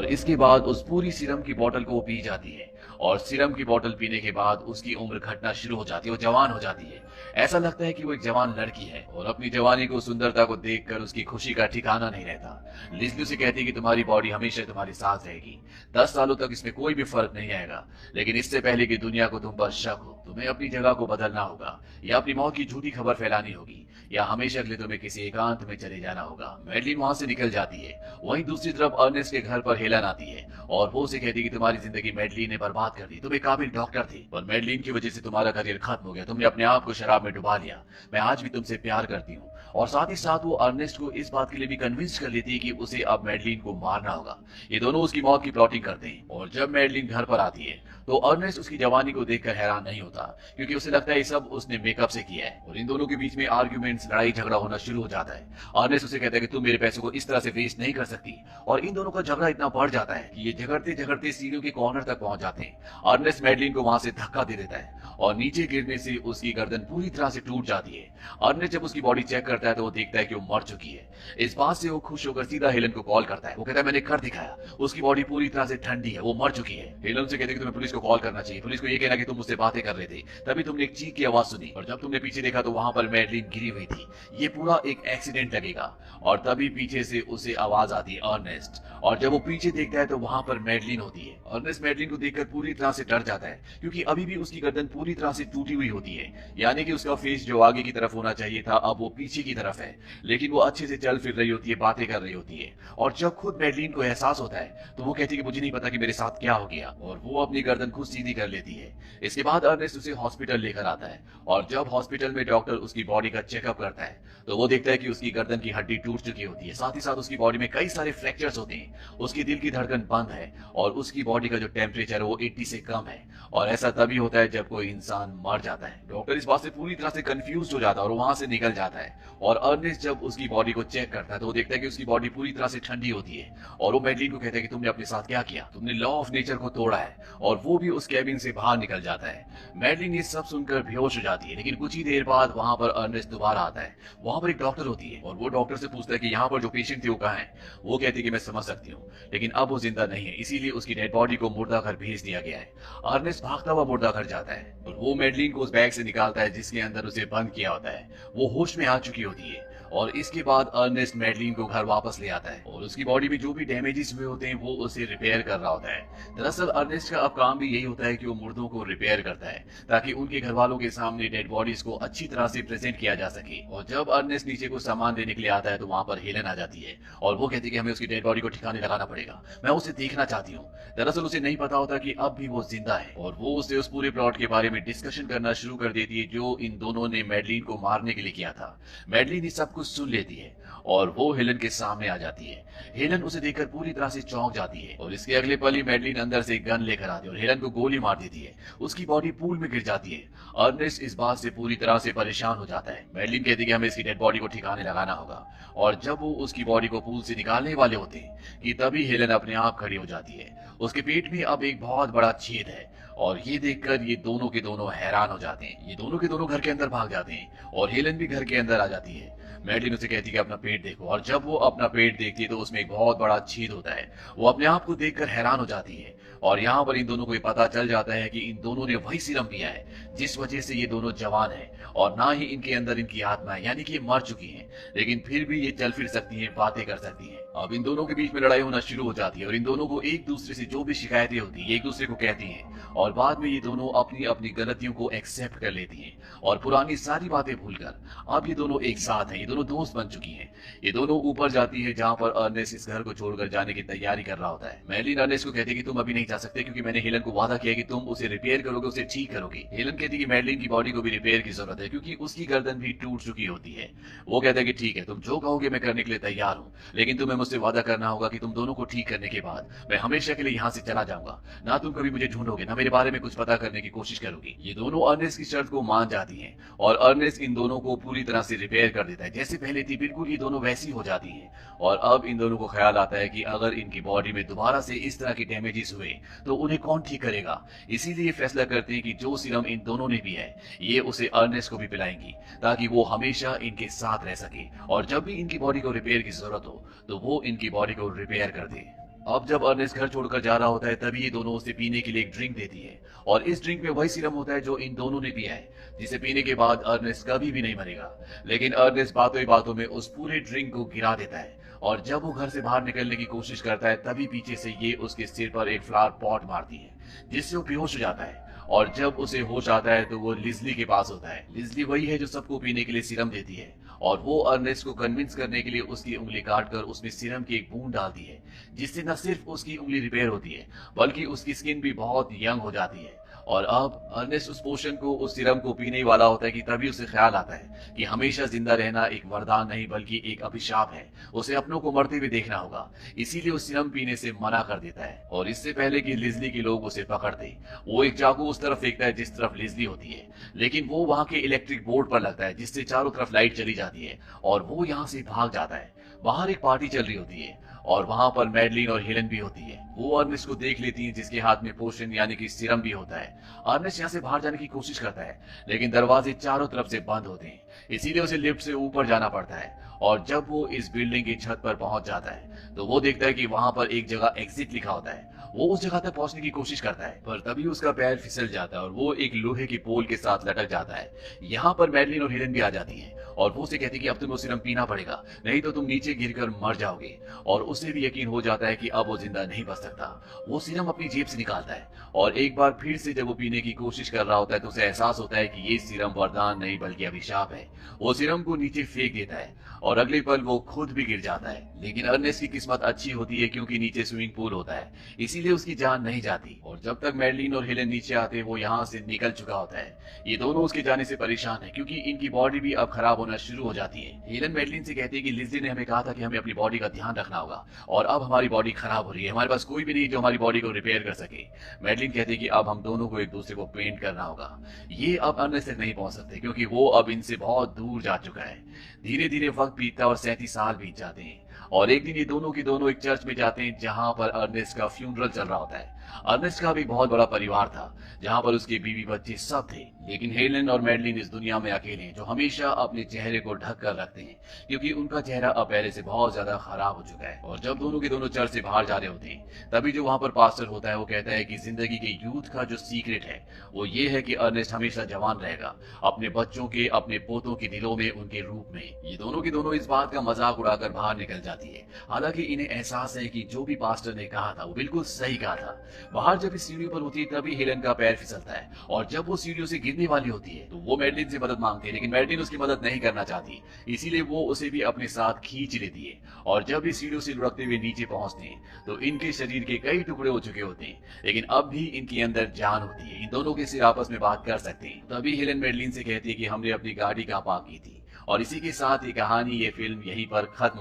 इसके बाद उस पूरी सीरम की बोतल को वो पी जाती है और सीरम की बोतल पीने के बाद उसकी उम्र घटना शुरू हो जाती है, वो जवान हो जाती है। ऐसा लगता है कि वो एक जवान लड़की है और अपनी जवानी को, सुंदरता को देखकर उसकी खुशी का ठिकाना नहीं रहता। लिज़ली उसे कहती है कि तुम्हारी बॉडी हमेशा तुम्हारे साथ रहेगी, 10 सालों तक इसमें कोई भी फर्क नहीं आएगा, लेकिन इससे पहले कि दुनिया को तुम पर शक हो, तुम्हें अपनी जगह को बदलना होगा या अपनी मौत की झूठी खबर फैलानी होगी या हमेशा के लिए तुम्हें किसी एकांत में चले जाना होगा। मैडलिन वहां से निकल जाती है। वहीं दूसरी तरफ अर्नेस्ट के घर पर हेलन आती है और वो उसे कहती है कि तुम्हारी जिंदगी मैडलिन ने बर्बाद कर दी, तुम एक काबिल डॉक्टर थे पर मैडलिन की वजह से तुम्हारा करियर खत्म हो गया, तुमने अपने आप को शराब में डुबा लिया। मैं आज भी तुमसे प्यार करती हूँ। और साथ ही साथ वो अर्नेस्ट को इस बात के लिए भी कन्विंस कर लेती है कि उसे अब मैडलिन को मारना होगा। ये दोनों उसकी मौत की प्लॉटिंग करते हैं और जब मैडलिन घर पर आती है तो अर्नेस्ट उसकी जवानी को देखकर हैरान नहीं होता, क्योंकि उसे लगता है ये सब उसने मेकअप से किया है। और इन दोनों के बीच में आर्ग्यूमेंट्स, लड़ाई झगड़ा होना शुरू हो जाता है। अर्नेस्ट उसे कहता है कि तुम मेरे पैसों को इस तरह से वेस्ट नहीं कर सकती। और इन दोनों का झगड़ा इतना बढ़ जाता है कि ये झगड़ते झगड़ते सीढ़ियों के कॉर्नर तक पहुंच जाते हैं। अर्नेस्ट मैडलिन को वहां से धक्का दे देता है और नीचे गिरने से उसकी गर्दन पूरी तरह से टूट जाती है। अर्नेस्ट जब उसकी बॉडी चेक करता है तो वो देखता है कि वो मर चुकी है। इस बात से वो खुश होकर सीधा हेलन को कॉल करता है। वो कहता है मैंने कर दिखाया, उसकी बॉडी पूरी तरह से ठंडी है, वो मर चुकी है। हेलन से कहते हैं कि तुम्हें पुलिस को कॉल करना चाहिए, पुलिस को ये कहना कि तुम मुझसे बातें कर रहे थे, तभी तुमने एक चीख की आवाज सुनी और जब तुमने पीछे देखा तो वहां पर मैडलिन गिरी हुई थी, ये पूरा एक एक्सीडेंट लगेगा। और तभी पीछे से उसे आवाज आती है अर्नेस्ट, और जब वो पीछे देखता है तो वहां पर मैडलिन होती है। अर्नेस्ट मैडलिन को देखकर पूरी तरह से डर जाता है, क्योंकि अभी भी उसकी गर्दन पूरी तरह से टूटी हुई होती है, यानी कि उसका फेस जो आगे की तरफ होना चाहिए था अब वो पीछे की तरफ है। लेकिन वो अच्छे से चल फिर रही होती है, बातें कर रही होती है। और जब खुद मैडलिन को एहसास होता है तो वो कहती है कि मुझे नहीं पता कि मेरे साथ क्या हो गया, और वो अपनी गर्दन खुद सीधी कर लेती है। इसके बाद अर्नेस्ट उसे हॉस्पिटल लेकर आता है और जब हॉस्पिटल में डॉक्टर उसकी बॉडी का चेकअप करता है तो वो देखता है कि उसकी गर्दन की हड्डी टूट चुकी होती है, साथ ही साथ उसकी बॉडी में कई सारे फ्रैक्चर्स होते हैं, उसकी दिल की धड़कन बंद है और उसकी बॉडी का जो टेम्परेचर है वो 80 से कम है। और ऐसा तभी होता है जब कोई इंसान मर जाता है। डॉक्टर इस बात से पूरी तरह से कंफ्यूज हो जाता है और वहां से निकल जाता है। और अर्नेस्ट जब उसकी बॉडी को चेक करता है तो वो देखता है कि उसकी बॉडी पूरी तरह से ठंडी होती है। और वो मैडलिन को कहता है कि तुमने अपने साथ क्या किया, तुमने लॉ ऑफ नेचर को तोड़ा है। और वो भी उस कैबिन से बाहर निकल जाता है। मैडलिन ये सब सुनकर बेहोश हो जाती है, लेकिन कुछ ही देर बाद वहां पर अर्नेस्ट दोबारा आता है। वहां पर एक डॉक्टर होती है और वो डॉक्टर से पूछता है कि यहाँ पर जो पेशेंट थे वो कहाँ है। वो कहती है कि मैं समझ सकती हूँ, लेकिन अब वो जिंदा नहीं है, इसीलिए उसकी डेड बॉडी को मुर्दा घर भेज दिया गया है। अर्नेस्ट भागता हुआ मुर्दा घर जाता है और वो मैडलिन को उस बैग से निकालता है जिसके अंदर उसे बंद किया होता है। वो होश में आ चुकी होती है और इसके बाद अर्नेस्ट मैडलिन को घर वापस ले आता है और उसकी बॉडी में जो भी डैमेजेस हुए होते हैं वो उसे रिपेयर कर रहा होता है। दरअसल अर्नेस्ट का अब काम भी यही होता है कि वो मुर्दों को रिपेयर करता है ताकि उनके घर वालों के सामने डेड बॉडीज को अच्छी तरह से प्रेजेंट किया जा सके। और जब अर्नेस्ट नीचे को सामान देने के लिए आता है तो वहां पर हेलन आ जाती है और वो कहती है कि हमें उसकी डेड बॉडी को ठिकाने लगाना पड़ेगा, मैं उसे देखना चाहती हूँ। दरअसल उसे नहीं पता होता कि अब भी वो जिंदा है और वो उसे उस पूरे प्लॉट के बारे में डिस्कशन करना शुरू कर देती है जो इन दोनों ने मैडलिन को मारने के लिए किया था। मैडलिन ये सब कुछ सुन लेती है और वो हेलन के सामने आ जाती है। हेलन उसे देखकर पूरी तरह से चौंक जाती है और इसके अगले पल ही मैडलिन अंदर से एक गन लेकर आती है और हेलन को गोली मार देती है। उसकी बॉडी पूल में गिर जाती है। अर्नेस्ट इस बात से पूरी तरह से परेशान हो जाता है। मैडलिन कहती है कि हमें इसकी डेड बॉडी को ठिकाने लगाना होगा और जब वो उसकी बॉडी को पूल से निकालने वाले होते हैं कि तभी हेलन अपने आप खड़ी हो जाती है। उसके पेट में अब एक बहुत बड़ा छेद है और ये देखकर ये दोनों के दोनों हैरान हो जाते हैं। ये दोनों के दोनों घर के अंदर भाग जाते हैं और हेलन भी घर के अंदर आ जाती है। मैडलिन उसे कहती है कि अपना पेट देखो और जब वो अपना पेट देखती है तो उसमें एक बहुत बड़ा छेद होता है। वो अपने आप को देखकर हैरान हो जाती है और यहाँ पर इन दोनों को ये पता चल जाता है कि इन दोनों ने वही सीरम पिया है जिस वजह से ये दोनों जवान हैं और ना ही इनके अंदर इनकी आत्मा है, यानी कि ये मर चुकी हैं, लेकिन फिर भी ये चल फिर सकती हैं, बातें कर सकती हैं। अब इन दोनों के बीच में लड़ाई होना शुरू हो जाती है और इन दोनों को एक दूसरे से जो भी शिकायतें होती है एक दूसरे को कहती हैं और बाद में ये दोनों अपनी अपनी गलतियों को एक्सेप्ट कर लेती हैं और पुरानी सारी बातें भूलकर अब ये दोनों एक साथ हैं। ये दोनों दोस्त बन चुकी हैं। ये दोनों ऊपर जाती है जहां पर अर्नेस्ट इस घर को छोड़कर जाने की तैयारी कर रहा होता है। मैडलिन अर्नेस्ट को कहती है कि तुम अभी नहीं जा सकते क्योंकि मैंने हेलन को वादा किया कि तुम उसे रिपेयर करोगे, उसे ठीक करोगे। हेलन कहती है कि मैडलिन की बॉडी को भी रिपेयर की जरूरत है क्योंकि उसकी गर्दन भी टूट चुकी होती है। वो कहता है कि ठीक है, तुम जो कहोगे मैं करने के लिए तैयार हूँ, लेकिन तुम्हें मुझसे वादा करना होगा कि तुम दोनों को ठीक करने के बाद मैं हमेशा के लिए यहाँ से चला जाऊंगा। ना तुम कभी मुझे ढूंढोगे, ना मेरे बारे में कुछ पता करने की कोशिश करोगी। ये दोनों अर्नेस्ट की शर्त को मान जाती हैं और अर्नेस्ट इन दोनों को पूरी तरह से रिपेयर कर देता है। जैसे पहले थी बिल्कुल ये दोनों वैसी हो जाती हैं और अब इन दोनों को ख्याल आता है कि अगर इनकी बॉडी में दोबारा से इस तरह की डैमेजेस हुए तो उन्हें कौन ठीक करेगा। इसीलिए फैसला करते हैं कि जो सीरम इन दोनों ने भी है ये उसे अर्नेस्ट को भी पिलाएंगी ताकि वो हमेशा इनके साथ रह सके और जब भी इनकी बॉडी को रिपेयर की जरूरत हो तो वो इनकी बॉडी को रिपेयर कर दे। अब जब अर्नेस्ट घर छोड़कर जा रहा होता है तभी ये दोनों उसे पीने के लिए एक ड्रिंक देती है और इस ड्रिंक में वही सीरम होता है जो इन दोनों ने पिया है, जिसे पीने के बाद अर्नेस्ट कभी भी नहीं मरेगा। लेकिन अर्नेस्ट बातों ही बातों में उस पूरे ड्रिंक को गिरा देता है और जब वो घर से बाहर निकलने की कोशिश करता है तभी पीछे से ये उसके सिर पर एक फ्लावर पॉट मारती है, जिससे वो बेहोश हो जाता है। और जब उसे होश आता है तो वो लिजली के पास होता है। लिजली वही है जो सबको पीने के लिए सीरम देती है और वो अर्नेस्ट को कन्विंस करने के लिए उसकी उंगली काटकर उसमें सीरम की एक बूंद डालती है, जिससे न सिर्फ उसकी उंगली रिपेयर होती है बल्कि उसकी स्किन भी बहुत यंग हो जाती है। और अब अर्नेस्ट उस पोशन को, उस सीरम को पीने ही वाला होता है कि तभी उसे ख्याल आता है कि हमेशा जिंदा रहना एक वरदान नहीं बल्कि एक अभिशाप है। उसे अपनों को मरते हुए देखना होगा, इसीलिए उस सीरम पीने से मना कर देता है। और इससे पहले कि लिजली के लोग उसे पकड़ दे, वो एक चाकू उस तरफ फेंकता है जिस तरफ लिजली होती है, लेकिन वो वहां के इलेक्ट्रिक बोर्ड पर लगता है जिससे चारों तरफ लाइट चली जाती है और वो यहाँ से भाग जाता है। बाहर एक पार्टी चल रही होती है और वहां पर मैडलिन और हेलन भी होती है। वो अर्नेस्ट को देख लेती हैं जिसके हाथ में पोशन यानी कि सीरम भी होता है। अर्नेस्ट यहाँ से बाहर जाने की कोशिश करता है लेकिन दरवाजे चारों तरफ से बंद होते हैं, इसीलिए उसे लिफ्ट से ऊपर जाना पड़ता है। और जब वो इस बिल्डिंग की छत पर पहुंच जाता है तो वो देखता है कि वहां पर एक जगह एग्जिट लिखा होता है। वो उस जगह तक पहुंचने की कोशिश करता है पर तभी उसका पैर फिसल जाता है और वो एक लोहे के पोल के साथ लटक जाता है। यहाँ पर मैडलिन और हेलन भी आ जाती हैं और वो उसे कहती है कि अब तुम्हें सीरम पीना पड़ेगा, नहीं तो तुम नीचे गिरकर मर जाओगे। और उसे भी यकीन हो जाता है कि अब वो जिंदा नहीं बच सकता। वो सीरम अपनी जेब से निकालता है और एक बार फिर से जब वो पीने की कोशिश कर रहा होता है तो उसे एहसास होता है कि ये सीरम वरदान नहीं बल्कि अभिशाप है। वो सीरम को नीचे फेंक देता है और अगले पल वो खुद भी गिर जाता है। लेकिन अर्नेस्ट की किस्मत अच्छी होती है क्योंकि नीचे स्विमिंग पूल होता है, इसीलिए उसकी जान नहीं जाती। और जब तक मैडलिन और हेलन नीचे आते वो यहाँ से निकल चुका होता है। ये दोनों उसके जाने से परेशान है क्योंकि इनकी बॉडी भी अब खराब होना शुरू हो जाती है। हेलन मैडलिन से कहती है कि लिजली ने हमें कहा था कि हमें अपनी बॉडी का ध्यान रखना होगा और अब हमारी बॉडी खराब हो रही है, हमारे पास कोई भी नहीं जो हमारी बॉडी को रिपेयर कर सके। मैडलिन कहती है कि अब हम दोनों को एक दूसरे को पेंट करना होगा। ये अब अर्नेस्ट तक नहीं पहुंच सकते क्योंकि वो अब इनसे बहुत दूर जा चुका है। धीरे धीरे वक्त बीतता और 37 साल बीत जाते हैं और एक दिन ये दोनों के दोनों एक चर्च में जाते हैं जहां पर अर्नेस्ट का फ्यूनरल चल रहा होता है। अर्नेस्ट का भी बहुत बड़ा परिवार था जहां पर उसके बीवी बच्चे सब थे, लेकिन हेलन और मैडलिन इस दुनिया में अकेले हैं जो हमेशा अपने चेहरे को ढक कर रखते हैं क्योंकि उनका चेहरा अब पहले से बहुत ज्यादा खराब हो चुका है। और जब दोनों के दोनों चर्च से बाहर जा रहे होते हैं तभी जो वहां पर पास्टर होता है वो कहता है कि जिंदगी के यूथ का जो सीक्रेट है वो ये है कि अर्नेस्ट हमेशा जवान रहेगा, अपने बच्चों के, अपने पोतों के दिलों में, उनके रूप में। ये दोनों की दोनों इस बात का मजाक उड़ाकर बाहर निकल जाती है। हालांकि इन्हें एहसास है कि जो भी पास्टर ने कहा था वो बिल्कुल सही कहा था। बाहर जब इस सीढ़ियों पर होती है तभी हेलन का पैर फिसलता है और जब वो सीढ़ियों से गिरने वाली होती है तो वो मैडलिन से मदद मांगती है, लेकिन मैडलिन उसकी मदद नहीं करना चाहती, इसीलिए वो उसे भी अपने साथ खींच लेती है। और जब इस सीढ़ियों से लुढ़कते हुए नीचे पहुंचते हैं तो इनके शरीर के कई टुकड़े हो चुके होते हैं, लेकिन अब भी इनके अंदर जान होती है। इन दोनों के सिर आपस में बात कर सकते हैं। तभी हेलन मैडलिन से कहती है कि हमने अपनी गाड़ी कहाँ पार्क की थी। और इसी के साथ ये कहानी, ये फिल्म यहीं पर खत्म